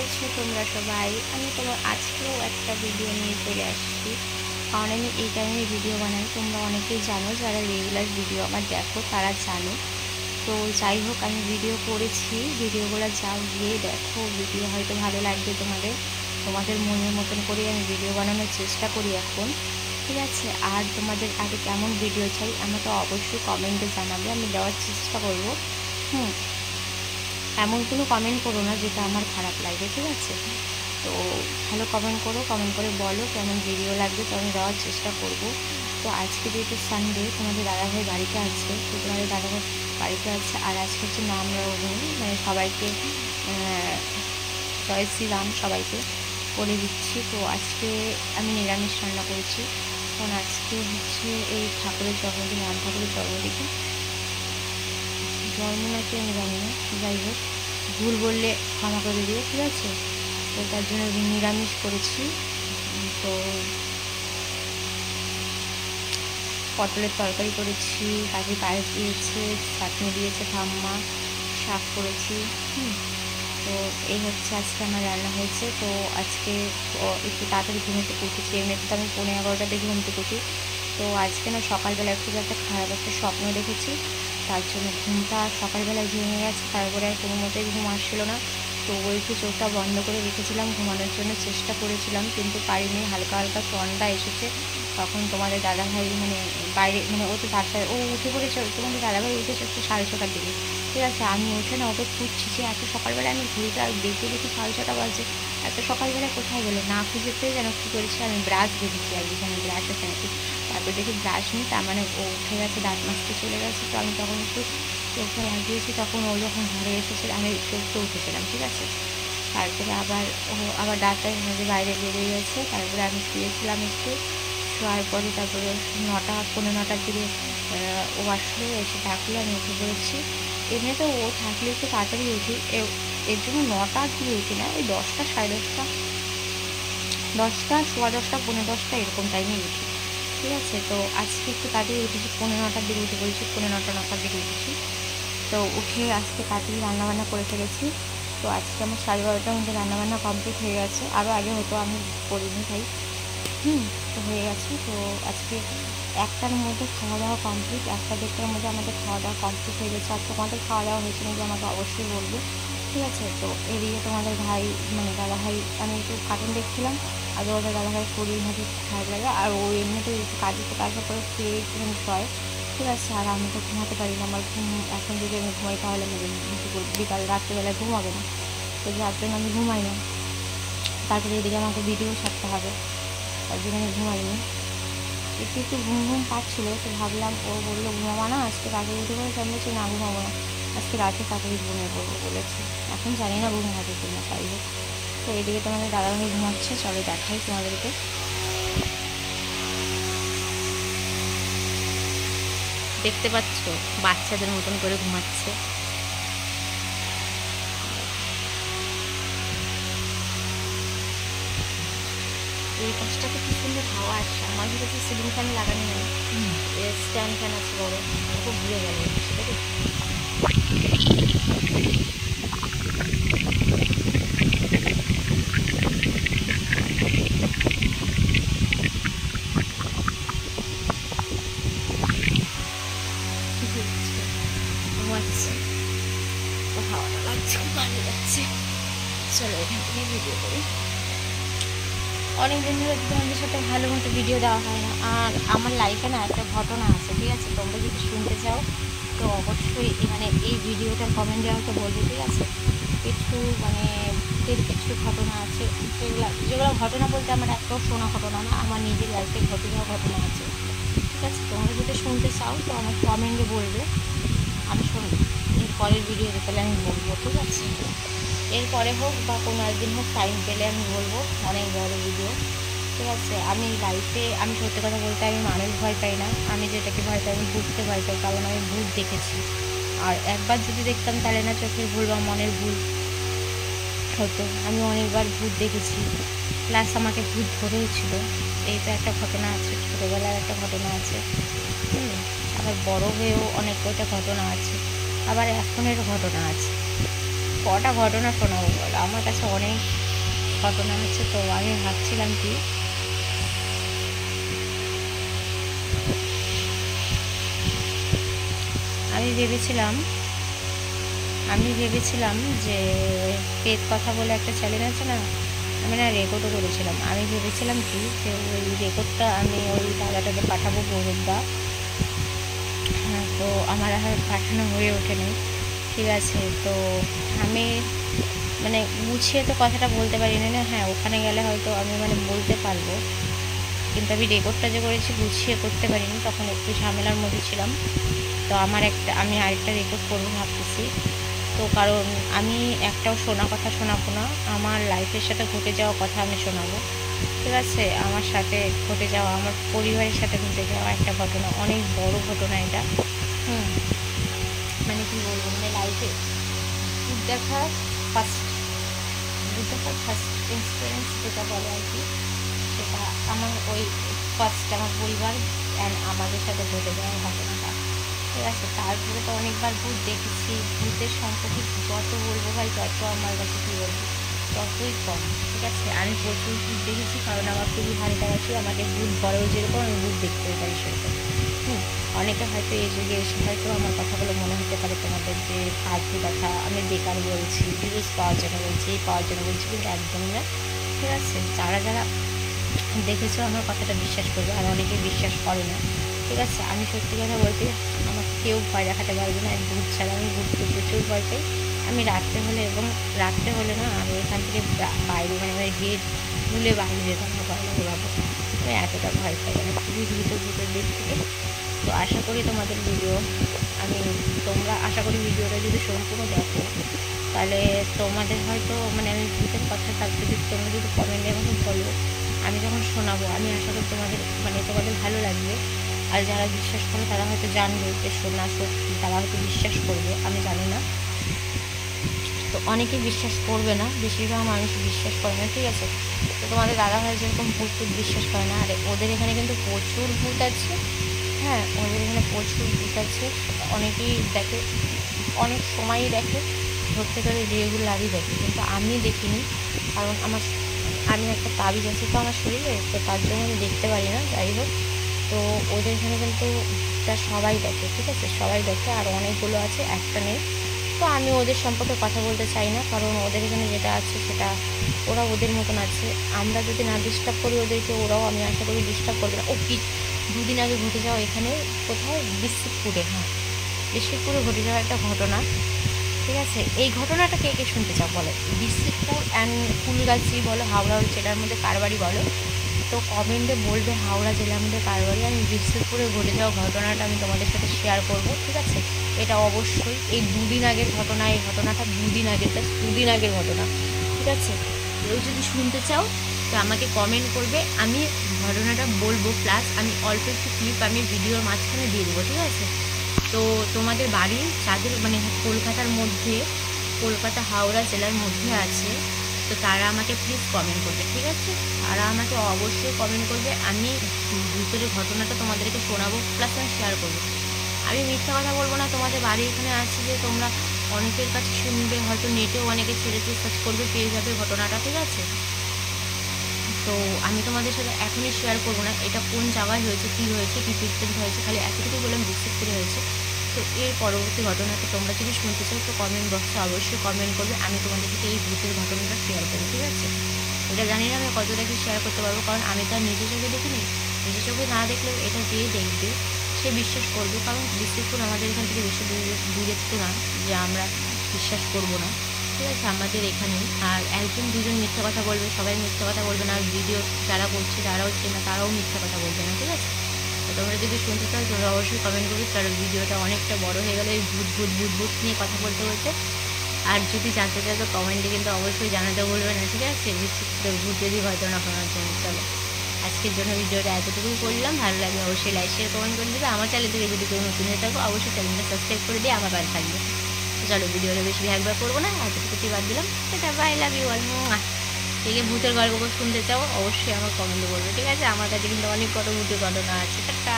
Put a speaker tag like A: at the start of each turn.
A: করছো তোমরা সবাই? আমি তোমার আজকেও একটা ভিডিও নিয়ে চলে আসছি, কারণ আমি এই টাইমে ভিডিও বানাই। তোমরা অনেকেই জানো, যারা রেগুলার ভিডিও আমার দেখো তারা জানো। তো যাই হোক, আমি ভিডিও করেছি, ভিডিওগুলো যাও গিয়ে দেখো। ভিডিও হয়তো ভালো লাগবে তোমাদের, তোমাদের মনের মতন করে আমি ভিডিও বানানোর চেষ্টা করি এখন, ঠিক আছে? আর তোমাদের আগে কেমন ভিডিও চাই আমাকে অবশ্যই কমেন্টে জানাবে, আমি দেওয়ার চেষ্টা করব। এমন কোনো কমেন্ট করো না যেটা আমার খারাপ লাগে, ঠিক আছে? তো ভালো কমেন্ট করো, কমেন্ট করে বলো কেমন ভিডিও লাগবে, তো আমি দেওয়ার চেষ্টা করব। তো আজকে যেহেতু সানডে, তোমাদের দাদাভাই বাড়িতে আছে, তো তোমাদের দাদাভাই বাড়িতে আছে। আর আজকে হচ্ছে রামনবমী, মানে সবাইকে জয় শ্রীরাম সবাইকে বলে দিচ্ছি। তো আজকে আমি নিরামিষ রান্না করেছি, কারণ আজকে হচ্ছে এই ঠাকুরের জন্মদিন, রাম ঠাকুরের জন্মদিন। জন্ম নাকি আমি জানি না, যাই হোক ভুল বললে ক্ষমা করে দিও, ঠিক আছে? তো তার জন্য নিরামিষ করেছি। তো পটলের তরকারি করেছি, কাকি পায়েস দিয়েছে, চাটনি দিয়েছে ঠাম্মা, শাক করেছি। তো এই হচ্ছে আজকে আমার রান্না হয়েছে। তো আজকে একটু তাড়াতাড়ি ঘুমে থেকে উঠেছি, এমনিতে তো আমি 11:30টার দিকে ঘুম থেকে উঠি। তো আজকে না সকালবেলা একটু একটা খারাপ একটা স্বপ্ন দেখেছি, তার জন্য ঘুমটা সকালবেলায় ভেঙে গেছে। তারপরে আর কোনো মতেই ঘুম আসছিলো না। তো ওইটু চোখটা বন্ধ করে রেখেছিলাম, ঘুমানোর জন্য চেষ্টা করেছিলাম, কিন্তু পারিনি। হালকা হালকা ঠান্ডা এসেছে। তখন তোমাদের দাদাভাই মানে বাইরে, মানে ও তো তাড়াতাড়ি ও উঠে পড়েছে, তোমাদের দাদাভাই উঠেছে একটু 6:30টার দিকে, ঠিক আছে? আমি উঠে না ওকে খুঁজছি যে এত সকালবেলায়, আমি ঘড়িটা দেখে দেখি 6:30 বাজে, এত সকালবেলায় কোথায় গেলো। না খুঁজে পেয়ে যেন কী করেছি, আমি ব্রাশ দেখেছি আর যেখানে ব্রাশ আছে নাকি, তারপর দেখি ব্রাশ নেই, তার মানে ও উঠে গেছে, দাঁত মাজতে চলে গেছে। তো আমি তখন একটু চোখটা লাগিয়েছি, তখন ও যখন ঘরে এসেছে আমি চোখটা উঠেছিলাম, ঠিক আছে? তারপরে আবার দাঁতটাই মাঝে বাইরে বেরিয়ে গেছে। তারপরে আমি শুয়েছিলাম একটু, শোয়ার পরে তারপরে 9টা 9:15টার দিকে ও আসলো, এসে ডাকলো, আমি উঠে পড়েছি। এমনিতে ও থাকলে একটু তাড়াতাড়ি উঠি, এর জন্য 9টার দিকে উঠি না, ওই 10টা 10:30, 10টা 10:15 10:30 এরকম টাইমে উঠি, ঠিক আছে? তো আজকে একটু তাড়াতাড়ি উঠেছি, 9:15টার দিকে উঠে পড়েছি, 9:30 9টার দিকে উঠেছি। তো উঠে আজকে তাড়াতাড়ি রান্নাবান্না করে ফেলেছি। তো আজকে আমার 12:30টার মধ্যে রান্নাবান্না কমপ্লিট হয়ে গেছে, আরও আগে হতো, আমি করিনি তাই। তো হয়ে গেছে। তো আজকে 1টার মধ্যে খাওয়া দাওয়া কমপ্লিট, 1টা 1:30টার মধ্যে আমাদের খাওয়া দাওয়া কমপ্লিট হয়ে গেছে। আর তোমাদের খাওয়া দাওয়া হয়েছে নাকি আমাকে অবশ্যই বলবে, ঠিক আছে? তো এদিকে তোমাদের ভাই, মানে দাদাভাই, আমি একটু কার্টুন দেখছিলাম, আর ওদের দাদাভাই শরীর ভাবে খারাপ লাগে, আর ও এমনিতেই একটু কাজে কাজটা করে খেয়ে একটুখানি শয়, ঠিক আছে? আর আমি তো ঘুমাতে পারি না, আমার ঘুম এখন যদি আমি ঘুমাই তাহলে আমি বিকাল রাত্রেবেলায় ঘুমাবে না, তো যার জন্য আমি ঘুমাই না। তারপরে এদিকে আমাকে ভিডিও ছাড়তে হবে, তার জন্য আমি ঘুমাইনি। একটু একটু ঘুম ঘুম পাচ্ছিলো, তো ভাবলাম, ও বললো ঘুমাবো না আজকে, তাড়াতাড়ি উঠে পড়েছে। আমি বলছি না, ঘুমাবো না, আজকে রাতে তাড়াতাড়ি ঘুমিয়ে পড়বো বলেছি। এখন জানি না ঘুম হবে কি না, তাই হোক। তো এদিকে তোমাদের দাদাভাই ঘুমাচ্ছে, চলো দেখাই তোমাদেরকে। দেখতে পাচ্ছ বাচ্চাদের মতন করে ঘুমাচ্ছে। এই পাশটাতে কি সুন্দর হাওয়া আসছে, আমার ভিতরে সিলিং ফ্যান লাগানো নেই, স্ট্যান্ড ফ্যান আছে বড়, খুব ঘুরে গেল সেটা কি। ঘুমাচ্ছে, তো হাওয়াটা লাগছে, খুব ভালো লাগছে। চলো এখান থেকে ভিডিও করি। অনেকদিন ধরে তোমাদের সাথে ভালো মতো ভিডিও দেওয়া হয় না। আর আমার লাইফে না একটা ঘটনা আছে, ঠিক আছে? তোমরা যদি শুনতে চাও তো অবশ্যই মানে এই ভিডিওটার কমেন্ট দেওয়া তো বলবে, ঠিক আছে? কিছু মানে কিছু ঘটনা আছে, যেগুলো ঘটনা বলতে আমার একটাও শোনা ঘটনা না, আমার নিজের লাইফে ঘটে যাওয়া ঘটনা আছে, ঠিক আছে? তোমরা যদি শুনতে চাও তো আমার কমেন্টে বলবে, আমি শুনবো। এর পরের ভিডিওতে তাহলে আমি বলবো, ঠিক আছে? এরপরে হোক বা কোনো একদিন হোক, টাইম পেলে আমি বলবো, অনেক বড় ভিডিও, ঠিক আছে? আমি লাইফে, আমি সত্যি কথা বলতে, আমি মানুষ ভয় পাই না। আমি যেটাকে ভয় পাই, আমি ভূতকে ভয় পাই, কারণ আমি ভূত দেখেছি। আর একবার যদি দেখতাম তাহলে না চোখের ভুল বা মনের ভুল হতো। আমি অনেকবার ভূত দেখেছি, প্লাস আমাকে ভূত ধরেওছিল। এই তো একটা ঘটনা আছে, ছোটোবেলার একটা ঘটনা আছে, আবার বড় হয়েও অনেক কয়টা ঘটনা আছে, আবার এখনের ঘটনা আছে। কটা ঘটনা শোনাবো বলো, আমার কাছে অনেক ঘটনা আছে। তো আমি ভাবছিলাম কি, আমি ভেবেছিলাম যে পেট কথা বলে একটা চ্যানেল আছে না, আমি না রেকর্ডও করেছিলাম। আমি ভেবেছিলাম কি যে ওই রেকর্ডটা আমি ওই দাদাটাকে পাঠাবো, গৌরবদা। হ্যাঁ, তো আমার আর পাঠানো হয়ে ওঠেনি। ঠিক আছে, তো আমি মানে গুছিয়ে তো কথাটা বলতে পারিনি না। হ্যাঁ, ওখানে গেলে হয়তো আমি মানে বলতে পারবো, কিন্তু আমি রেকর্ডটা যে করেছি গুছিয়ে করতে পারিনি, তখন একটু ঝামেলার মধ্যে ছিলাম। তো আমি আরেকটা রেকর্ড করবো ভাবতেছি। তো কারণ আমি একটাও শোনা কথা শোনাবো না, আমার লাইফের সাথে ঘটে যাওয়া কথা আমি শোনাবো। ঠিক আছে, আমার সাথে ঘটে যাওয়া, আমার পরিবারের সাথে ঘটে যাওয়া একটা ঘটনা, অনেক বড় ঘটনা এটা। হুম, মানে কী বলবো, মানে লাইফে ভূত দেখার ফার্স্ট এক্সপিরিয়েন্স যেটা বলে আর কি, সেটা আমার ওই ফার্স্ট আমার পরিবার অ্যান্ড আমাদের সাথে ঘটে যাওয়া ঘটনাটা। ঠিক আছে, তারপরে তো অনেকবার ভূত দেখেছি। ভূতের সম্পর্কে যত বলবো ভাই, তত আমার কাছে কী বলবো, ততই কম। ঠিক আছে, আমি প্রচুর ভূত দেখেছি, কারণ আমার খুবই হালকাবাসি, আমাকে ভূত ভরেও যেরকম আমি ভূত দেখতেও পারি সেরকম। অনেকে হয়তো এই যুগে এসে হয়তো আমার কথাগুলো মনে হতে পারে তোমাদের যে ফালতু কথা, আমি বেকার বলছি, ভিউজ পাওয়ার জন্য বলছি, এই পাওয়ার জন্য বলছি, কিন্তু একদমই না। ঠিক আছে, যারা যারা দেখেছো আমার কথাটা বিশ্বাস করবে, আর অনেকেই বিশ্বাস করে না। ঠিক আছে, আমি সত্যি কথা বলতে, আমাকে কেউ ভয় দেখাতে পারবে না এক ভূত ছাড়া। আমি ভূতকে প্রচুর ভয় পাই। আমি রাত্রে হলে না, আমি এখান থেকে বাইরে মানে আমার গেট খুলে বাইরে যেতাম না, ভয় লাগে বাবু। আমি এতটা ভয় পাই, আমি খুবই ভূতের দিক থেকে। তো আশা করি তোমাদের তোমরা আশা করি ভিডিওটা যদি সম্পূর্ণ দেখো, তাহলে তোমাদের হয়তো মানে আমি ভূতের কথা, তার যদি তোমরা যদি কমেন্টে আমাকে বলো, আমি যখন শোনাবো, আমি আশা করি তোমাদের ভালো লাগবে। আর যারা বিশ্বাস করে তারা হয়তো জানবে যে শোনা সত্যি, তারা হয়তো বিশ্বাস করবে, আমি জানি না। তো অনেকেই বিশ্বাস করবে না, বেশিরভাগ মানুষ বিশ্বাস করে না। ঠিক আছে, তো তোমাদের দাদাভাই যেরকম ভূত বিশ্বাস করে না, আর ওদের এখানে কিন্তু প্রচুর ভূত আছে। হ্যাঁ, ওদের এখানে প্রচুর ভূত আছে। অনেকেই দেখে, অনেক সময়ই দেখে, ধরতে গেলে রেগুলারই দেখে, কিন্তু আমি দেখিনি। কারণ আমি একটা তাবিজ আছে তো আমার শরীরে, তো তার জন্য আমি দেখতে পারি না। যাই হোক, তো ওদের এখানে কিন্তু ভূতটা সবাই দেখে। ঠিক আছে, সবাই দেখে, আর অনেকগুলো আছে, একটা নেই। তো আমি ওদের সম্পর্কে কথা বলতে চাই না, কারণ ওদের এখানে যেটা আছে সেটা ওরা ওদের মতন আছে। আমরা যদি না ডিস্টার্ব করি ওদেরকে, ওরাও আমি আশা করি ডিস্টার্ব করবে না। দুদিন আগে ঘটে যাওয়া এখানে কোথায়, বিস্কিটপুরে, হ্যাঁ বিস্কিটপুরে ঘটে যাওয়া একটা ঘটনা। ঠিক আছে, এই ঘটনাটা কে কে শুনতে চাও বলো? বিস্কিটপুর অ্যান্ড ফুলগাছি বলো, হাওড়া জেলার মধ্যে কারবারি বলো, তো কমেন্টে বলবে হাওড়া জেলার মধ্যে কারবারি। আমি বিস্কিটপুরে ঘটে যাওয়া ঘটনাটা আমি তোমাদের সাথে শেয়ার করব। ঠিক আছে, এটা অবশ্যই এই দুদিন আগের ঘটনা। এই ঘটনাটা দুদিন আগের ঘটনা। ঠিক আছে, কেউ যদি শুনতে চাও তো আমাকে কমেন্ট করবে, আমি ঘটনাটা বলবো, প্লাস আমি অল্প একটু ক্লিপ আমি ভিডিওর মাঝখানে দিয়ে দেবো। ঠিক আছে, তো তোমাদের বাড়ি যাদের মানে কলকাতা হাওড়া জেলার মধ্যে আছে, তো তারা আমাকে প্লিজ কমেন্ট করবে। ঠিক আছে, তারা আমাকে অবশ্যই কমেন্ট করবে, আমি ভূতের ঘটনাটা তোমাদেরকে শোনাবো, প্লাস আমি শেয়ার করবো। আমি মিথ্যা কথা বলবো না। তোমাদের বাড়ি এখানে আছে যে তোমরা অনেকের কাছে শুনবে, হয়তো নেটেও অনেকে ছেড়েছে, সার্চ করবে, পেয়ে যাবে ঘটনাটা। ঠিক আছে, তো আমি তোমাদের সাথে এখনই শেয়ার করবো না এটা কোন জায়গায় হয়েছে, কী হয়েছে, কী ট্রিটমেন্ট হয়েছে, খালি এতটুকু বললাম বিস্কুট করে হয়েছে। তো এর পরবর্তী ঘটনাটা তোমরা যদি শুনতে চাও তো কমেন্ট বক্সে অবশ্যই কমেন্ট করবে, আমি তোমাদের সাথে এই ভূতের ঘটনাটা শেয়ার করি। ঠিক আছে, এটা জানি না আমি কতটা কি শেয়ার করতে পারবো, কারণ আমি তো আর নিজে চোখে দেখিনি। নিজে চোখে না দেখলেও এটা যে দেখবে সে বিশ্বাস করবে, কারণ বিস্কুট আমাদের এখান থেকে বেশি দূরের তো না যে আমরা বিশ্বাস করবো না। ঠিক আছে, আমাদের এখানেই। আর একজন দুজন মিথ্যা কথা বলবে, সবাই মিথ্যা কথা বলবে না। আর ভিডিও যারা করছে তারাও চেনা, তারাও মিথ্যা কথা বলবে না। ঠিক আছে, তো তোমরা যদি শুনতে চাও তোমরা অবশ্যই কমেন্ট করবে, কারণ ভিডিওটা অনেকটা বড় হয়ে গেলে এই ভূত নিয়ে কথা বলতে বলতে। আর যদি জানতে চাও তো কমেন্টে কিন্তু অবশ্যই জানাতে বলবে না। ঠিক আছে, ভূতেরই ঘটনা শোনার জন্য। চলো, আজকের জন্য ভিডিওটা এতটুকুই করলাম। ভালো লাগবে অবশ্যই লাইক শেয়ার কমেন্ট করে দেবে। আমার চ্যানেল থেকে যদি কেউ নতুন হয়ে থাকো অবশ্যই চ্যানেলটা সাবস্ক্রাইব করে দিয়ে আমার পাশে থাকবে। চলো, ভিডিওটা বেশি একবার করবো না, এতটুকুই বাদ দিলাম। এটা বাই, লাভ ইউ অল। থেকে ভূতের গল্প শুনতে চাও অবশ্যই আমার কমেন্টে বলবে। ঠিক আছে, আমার কাছে কিন্তু অনেক কত ভূতের ঘটনা আছে। টাটা।